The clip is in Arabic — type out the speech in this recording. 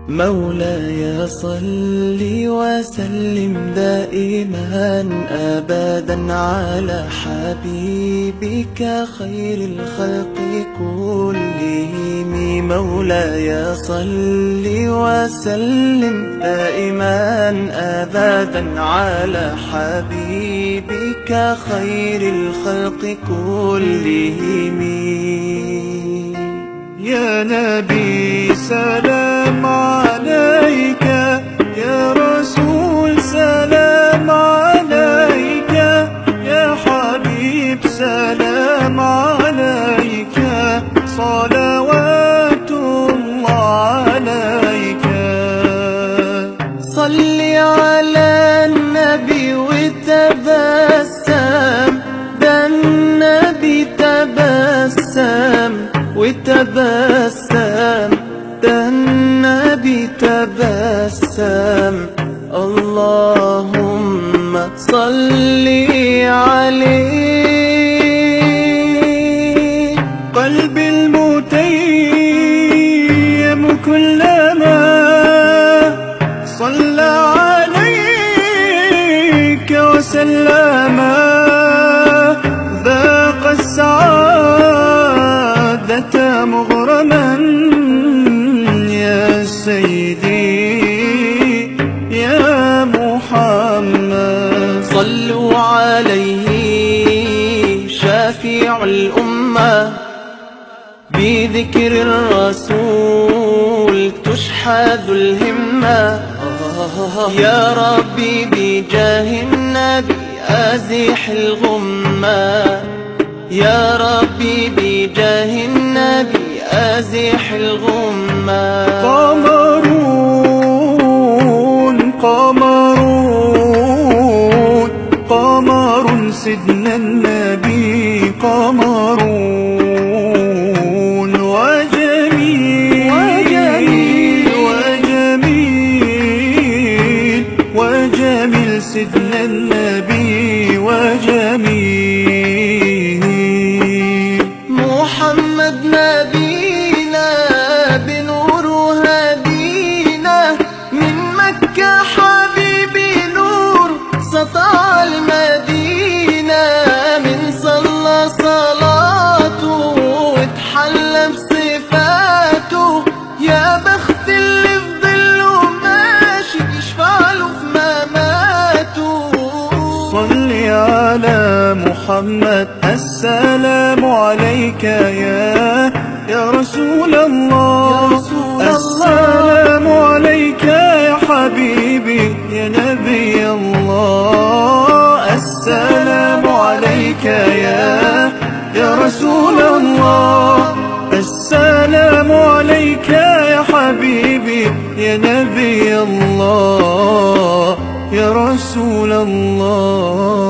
مولاي صل وسلم دائما أبدا على حبيبك خير الخلق كلهم. مولاي صل وسلم دائما أبدا على حبيبك خير الخلق كلهم. يا نبي سلام عليك، يا رسول سلام عليك، يا حبيب سلام عليك، صلوات الله عليك. صل على النبي وتبسم، ده النبي تبسم وتبسم، ده النبي تبسم. اللهم صل عليه. قلبي المتيم كلما صلى عليك وسلم، ذاق السعادة مغرما يا سيدي يا محمد. صلوا عليه شافع الأمة، بذكر الرسول تشحذ الهمة. يا ربي بجاه النبي أزح الغمة، يا ربي بجاه النبي أزح الغمة. قمرون قمرون قمر سيدنا النبي، قمرون وجميل وجميل وجميل وجميل سيدنا النبي وجميل. محمد نبينا بنور هدينا، من مكة حبيبي نور سطع المدينة. من صلى صلاته واتحلى بصفاته، يا بخت اللي في ظله ماشي يشفع له في مماته. صل على محمد، السلام عليك يا رسول الله. السلام عليك يا حبيبي يا نبي الله. السلام عليك يا رسول الله. السلام عليك يا حبيبي يا نبي الله يا رسول الله.